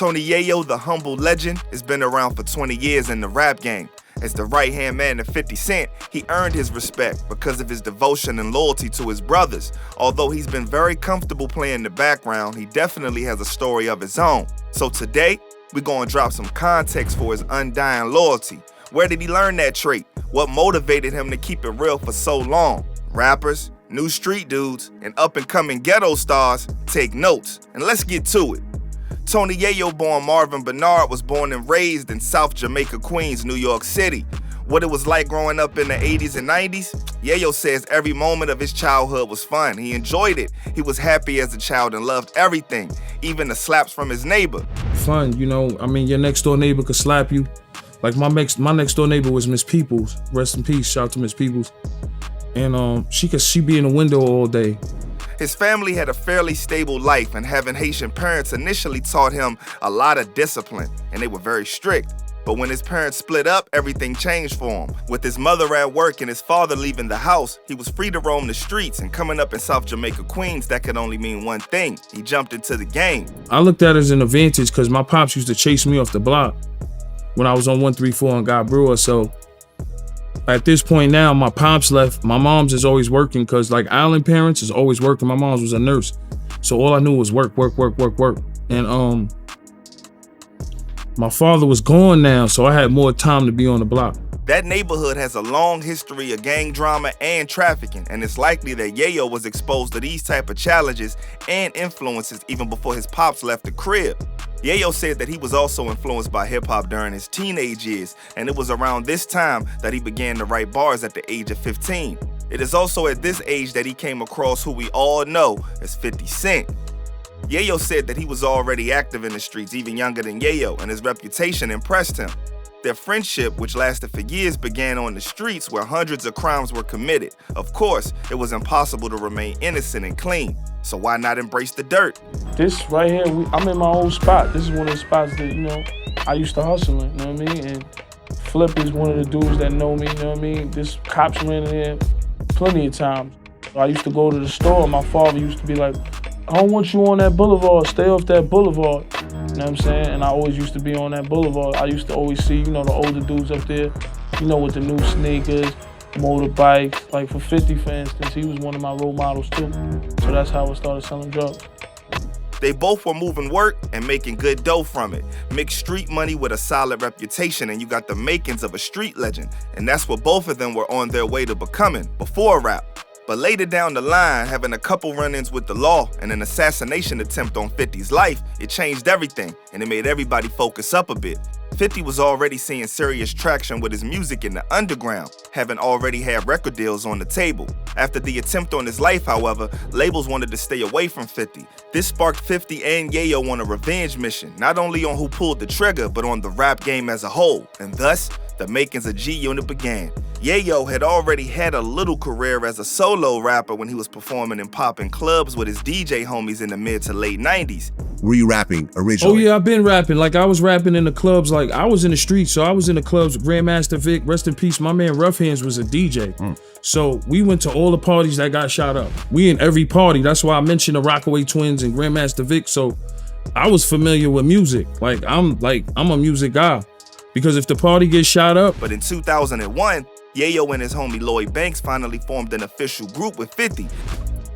Tony Yayo, the humble legend, has been around for 20 years in the rap game. As the right-hand man to 50 Cent, he earned his respect because of his devotion and loyalty to his brothers. Although he's been very comfortable playing the background, he definitely has a story of his own. So today, we're gonna drop some context for his undying loyalty. Where did he learn that trait? What motivated him to keep it real for so long? Rappers, new street dudes, and up-and-coming ghetto stars, take notes, and let's get to it. Tony Yayo, born Marvin Bernard, was born and raised in South Jamaica, Queens, New York City. What it was like growing up in the 80s and 90s? Yayo says every moment of his childhood was fun. He enjoyed it. He was happy as a child and loved everything, even the slaps from his neighbor. Fun, you know, I mean, your next door neighbor could slap you. Like my next door neighbor was Miss Peoples. Rest in peace, shout out to Miss Peoples. And she be in the window all day. His family had a fairly stable life, and having Haitian parents initially taught him a lot of discipline, and they were very strict. But when his parents split up, everything changed for him. With his mother at work and his father leaving the house, he was free to roam the streets, and coming up in South Jamaica, Queens, that could only mean one thing. He jumped into the game. I looked at it as an advantage because my pops used to chase me off the block when I was on 134 and got Brewer, so at this point now, my pops left. My mom's is always working because like island parents is always working. My mom's was a nurse. So all I knew was work. And my father was gone now, so I had more time to be on the block. That neighborhood has a long history of gang drama and trafficking, and it's likely that Yayo was exposed to these type of challenges and influences even before his pops left the crib. Yayo said that he was also influenced by hip-hop during his teenage years, and it was around this time that he began to write bars at the age of 15. It is also at this age that he came across who we all know as 50 Cent. Yayo said that he was already active in the streets, even younger than Yayo, and his reputation impressed him. Their friendship, which lasted for years, began on the streets where hundreds of crimes were committed. Of course, it was impossible to remain innocent and clean, so why not embrace the dirt? This right here, I'm in my old spot. This is one of the spots that, you know, I used to hustle in, you know what I mean? And Flip is one of the dudes that know me, you know what I mean? This cops ran in there plenty of times. I used to go to the store, my father used to be like, I don't want you on that boulevard, stay off that boulevard. You know what I'm saying? And I always used to be on that boulevard. I used to always see, you know, the older dudes up there, you know, with the new sneakers, motorbikes. Like for 50, for instance, he was one of my role models too. So that's how I started selling drugs. They both were moving work and making good dough from it. Mix street money with a solid reputation and you got the makings of a street legend. And that's what both of them were on their way to becoming before rap. But later down the line, having a couple run-ins with the law and an assassination attempt on 50's life, it changed everything and it made everybody focus up a bit. 50 was already seeing serious traction with his music in the underground, having already had record deals on the table. After the attempt on his life, however, labels wanted to stay away from 50. This sparked 50 and Yayo on a revenge mission, not only on who pulled the trigger, but on the rap game as a whole, and thus, the makings of G-Unit began. Yayo had already had a little career as a solo rapper when he was performing in poppin' clubs with his DJ homies in the mid to late 90s. Were you rapping originally? Oh yeah, I've been rapping. Like I was rapping in the clubs. Like I was in the streets, so I was in the clubs with Grandmaster Vic, rest in peace. My man Rough Hands was a DJ. So we went to all the parties that got shot up. We in every party. That's why I mentioned the Rockaway Twins and Grandmaster Vic. So I was familiar with music. I'm a music guy. Because if the party gets shot up. But in 2001, Yayo and his homie Lloyd Banks finally formed an official group with 50.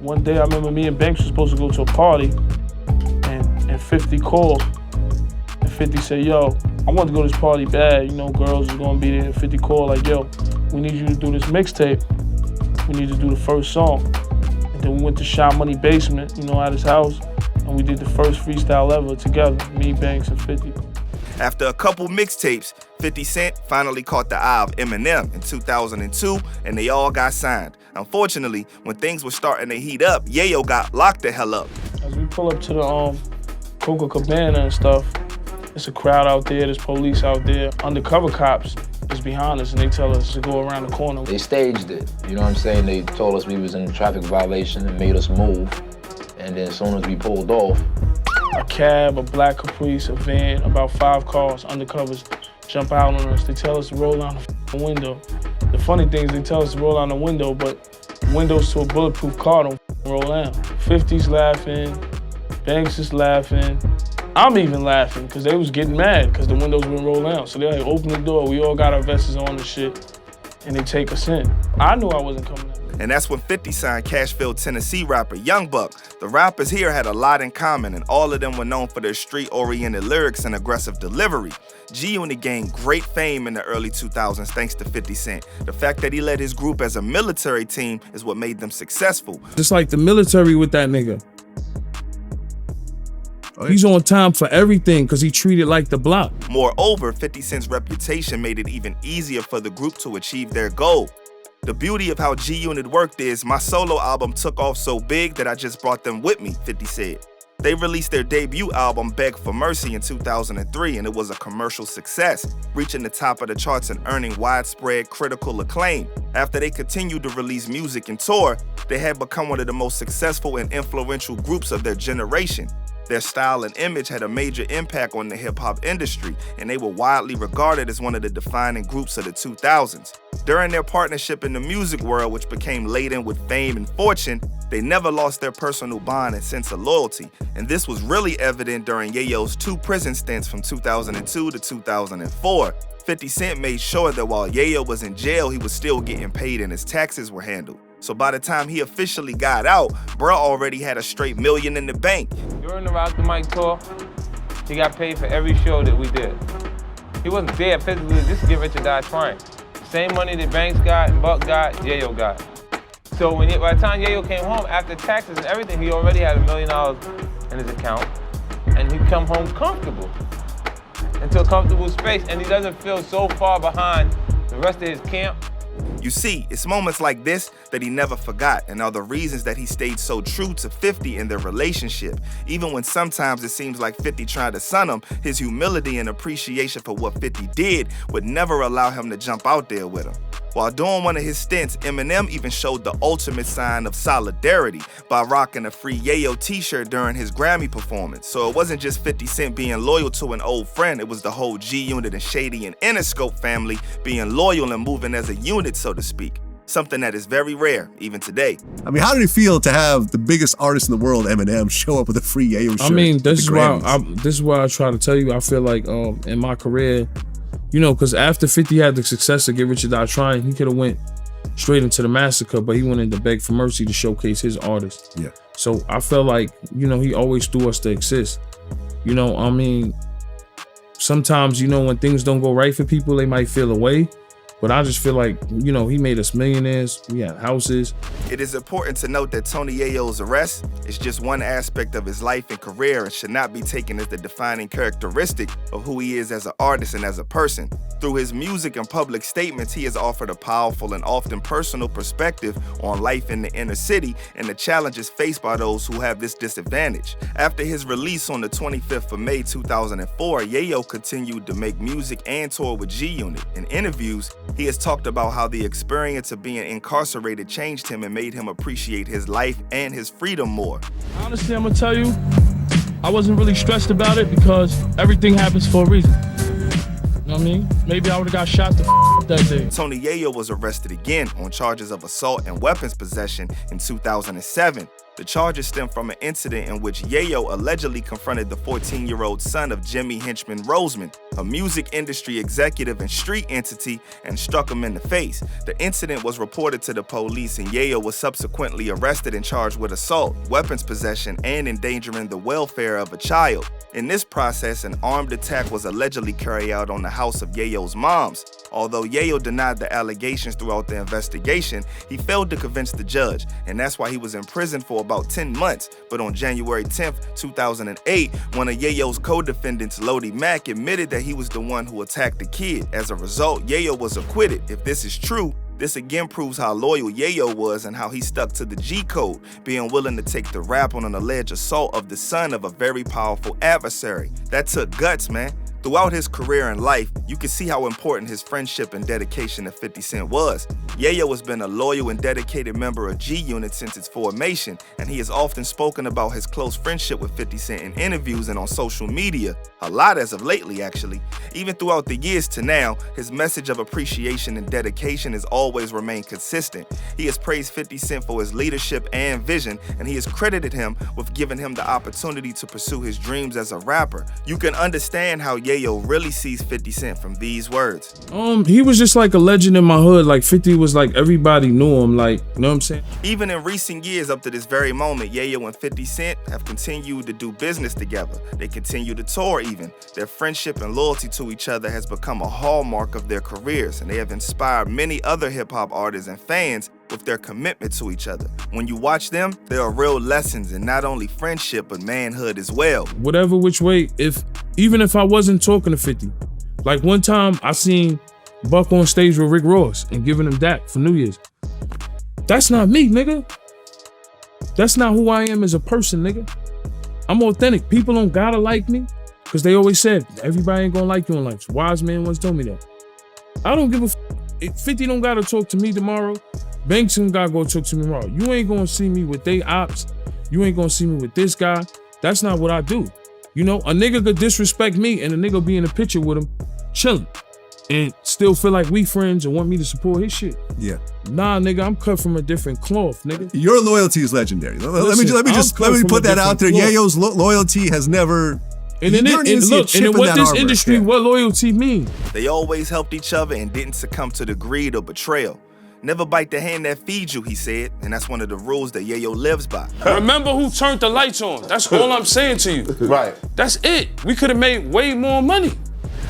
One day I remember me and Banks were supposed to go to a party and 50 called. And 50 said, yo, I want to go to this party bad. You know, girls are gonna be there. And 50 called like, yo, we need you to do this mixtape. We need to do the first song. And then we went to Shy Money Basement, you know, at his house. And we did the first freestyle ever together, me, Banks, and 50. After a couple mixtapes, 50 Cent finally caught the eye of Eminem in 2002, and they all got signed. Unfortunately, when things were starting to heat up, Yayo got locked the hell up. As we pull up to the Coca Cabana and stuff, there's a crowd out there, there's police out there. Undercover cops is behind us, and they tell us to go around the corner. They staged it, you know what I'm saying? They told us we was in a traffic violation and made us move. And then as soon as we pulled off, a cab, a black Caprice, a van, about 5 cars, undercovers, jump out on us. They tell us to roll down the window. The funny thing is they tell us to roll down the window, but windows to a bulletproof car don't roll down. 50's laughing, Banks is laughing, I'm even laughing because they was getting mad because the windows been rolled down. So they're like, open the door, we all got our vests on and shit, and they take us in. I knew I wasn't coming out. And that's when 50 signed Cashville, Tennessee rapper Young Buck. The rappers here had a lot in common, and all of them were known for their street-oriented lyrics and aggressive delivery. G-Unit gained great fame in the early 2000s thanks to 50 Cent. The fact that he led his group as a military team is what made them successful. Just like the military with that nigga. He's on time for everything because he treated like the block. Moreover, 50 Cent's reputation made it even easier for the group to achieve their goal. The beauty of how G-Unit worked is my solo album took off so big that I just brought them with me, 50 said. They released their debut album, Beg for Mercy, in 2003, and it was a commercial success, reaching the top of the charts and earning widespread critical acclaim. After they continued to release music and tour, they had become one of the most successful and influential groups of their generation. Their style and image had a major impact on the hip-hop industry, and they were widely regarded as one of the defining groups of the 2000s. During their partnership in the music world, which became laden with fame and fortune, they never lost their personal bond and sense of loyalty, and this was really evident during Yayo's 2 prison stints from 2002 to 2004. 50 Cent made sure that while Yayo was in jail, he was still getting paid and his taxes were handled. So by the time he officially got out, bruh already had a straight $1 million in the bank. During the Rock the Mic tour, he got paid for every show that we did. He wasn't there physically, just to get rich or die trying. The same money that Banks got and Buck got, Yayo got. So by the time Yayo came home, after taxes and everything, he already had $1 million in his account, and he'd come home comfortable, into a comfortable space, and he doesn't feel so far behind the rest of his camp. You see, it's moments like this that he never forgot and are the reasons that he stayed so true to 50 in their relationship. Even when sometimes it seems like 50 tried to son him, his humility and appreciation for what 50 did would never allow him to jump out there with him. While doing one of his stints, Eminem even showed the ultimate sign of solidarity by rocking a free Yayo t-shirt during his Grammy performance. So it wasn't just 50 Cent being loyal to an old friend, it was the whole G-Unit and Shady and Interscope family being loyal and moving as a unit, so to speak. Something that is very rare, even today. I mean, how did it feel to have the biggest artist in the world, Eminem, show up with a free Yayo shirt? I mean, this is why I try to tell you, I feel like in my career, you know, because after 50 had the success of Get Rich or Die Trying, he could have went straight into the massacre, but he went into Beg for Mercy to showcase his artist. Yeah. So I felt like, you know, he always threw us to exist. You know, I mean, sometimes, you know, when things don't go right for people, they might feel away. But I just feel like, you know, he made us millionaires. We had houses. It is important to note that Tony Yayo's arrest is just one aspect of his life and career and should not be taken as the defining characteristic of who he is as an artist and as a person. Through his music and public statements, he has offered a powerful and often personal perspective on life in the inner city and the challenges faced by those who have this disadvantage. After his release on the 25th of May 2004, Yayo continued to make music and tour with G-Unit. In interviews, he has talked about how the experience of being incarcerated changed him and made him appreciate his life and his freedom more. Honestly, I'm gonna tell you, I wasn't really stressed about it because everything happens for a reason. You know what I mean? Maybe I would've got shot that day. Tony Yayo was arrested again on charges of assault and weapons possession in 2007. The charges stem from an incident in which Yayo allegedly confronted the 14-year-old son of Jimmy Henchman Roseman, a music industry executive and street entity, and struck him in the face. The incident was reported to the police, and Yayo was subsequently arrested and charged with assault, weapons possession, and endangering the welfare of a child. In this process, an armed attack was allegedly carried out on the house of Yayo's moms. Although Yayo denied the allegations throughout the investigation, he failed to convince the judge, and that's why he was in prison for about 10 months. But on January 10th, 2008, one of Yayo's co-defendants, Lodi Mack, admitted that he was the one who attacked the kid. As a result, Yayo was acquitted. If this is true, this again proves how loyal Yayo was and how he stuck to the G-code, being willing to take the rap on an alleged assault of the son of a very powerful adversary. That took guts, man. Throughout his career and life, you can see how important his friendship and dedication to 50 Cent was. Yayo has been a loyal and dedicated member of G-Unit since its formation, and he has often spoken about his close friendship with 50 Cent in interviews and on social media, a lot as of lately actually. Even throughout the years to now, his message of appreciation and dedication has always remained consistent. He has praised 50 Cent for his leadership and vision, and he has credited him with giving him the opportunity to pursue his dreams as a rapper. You can understand how Yayo really sees 50 Cent from these words. He was just like a legend in my hood. Like 50 was like everybody knew him. Like, you know what I'm saying? Even in recent years up to this very moment, Yayo and 50 Cent have continued to do business together. They continue to tour even. Their friendship and loyalty to each other has become a hallmark of their careers, and they have inspired many other hip-hop artists and fans with their commitment to each other. When you watch them, there are real lessons in not only friendship, but manhood as well. Whatever which way, even if I wasn't talking to 50, like one time I seen Buck on stage with Rick Ross and giving him that for New Year's. That's not me, nigga. That's not who I am as a person, nigga. I'm authentic. People don't gotta like me, because they always said, everybody ain't gonna like you in life. Wise man once told me that. I don't give a f. 50 don't gotta talk to me tomorrow. Banks don't gotta go talk to me tomorrow. You ain't gonna see me with they ops. You ain't gonna see me with this guy. That's not what I do. You know, a nigga could disrespect me and a nigga be in a picture with him, chilling, and still feel like we friends and want me to support his shit. Yeah. Nah, nigga, I'm cut from a different cloth, nigga. Your loyalty is legendary. Let me from put a that out there. different cloth. Yayo's loyalty has never. And then what industry, what loyalty mean? They always helped each other and didn't succumb to the greed or betrayal. Never bite the hand that feeds you, he said, and that's one of the rules that Yayo lives by. Remember who turned the lights on. That's all I'm saying to you. Right. That's it. We could have made way more money.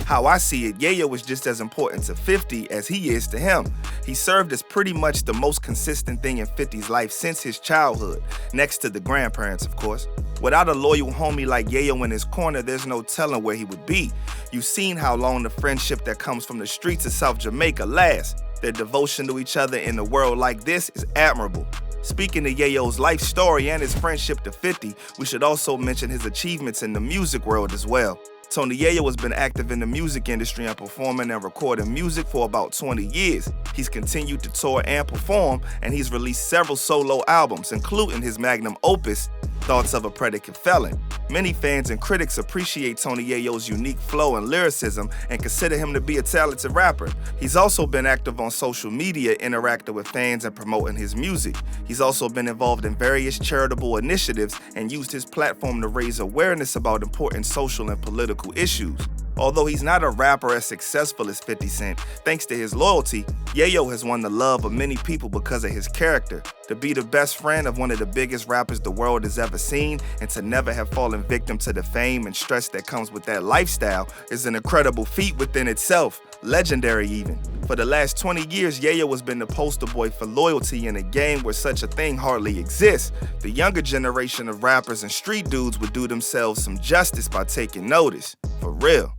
How I see it, Yayo is just as important to 50 as he is to him. He served as pretty much the most consistent thing in 50's life since his childhood, next to the grandparents, of course. Without a loyal homie like Yayo in his corner, there's no telling where he would be. You've seen how long the friendship that comes from the streets of South Jamaica lasts. Their devotion to each other in a world like this is admirable. Speaking of Yayo's life story and his friendship to 50, we should also mention his achievements in the music world as well. Tony Yayo has been active in the music industry and performing and recording music for about 20 years. He's continued to tour and perform, and he's released several solo albums, including his magnum opus, Thoughts of a Predicate Felon. Many fans and critics appreciate Tony Yayo's unique flow and lyricism and consider him to be a talented rapper. He's also been active on social media, interacting with fans and promoting his music. He's also been involved in various charitable initiatives and used his platform to raise awareness about important social and political issues. Although he's not a rapper as successful as 50 Cent, thanks to his loyalty, Yayo has won the love of many people because of his character. To be the best friend of one of the biggest rappers the world has ever seen, and to never have fallen victim to the fame and stress that comes with that lifestyle is an incredible feat within itself, legendary even. For the last 20 years, Yayo has been the poster boy for loyalty in a game where such a thing hardly exists. The younger generation of rappers and street dudes would do themselves some justice by taking notice. For real.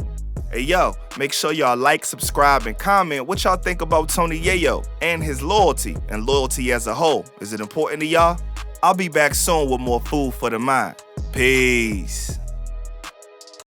Hey yo, make sure y'all like, subscribe, and comment what y'all think about Tony Yayo and his loyalty and loyalty as a whole. Is it important to y'all? I'll be back soon with more food for the mind. Peace.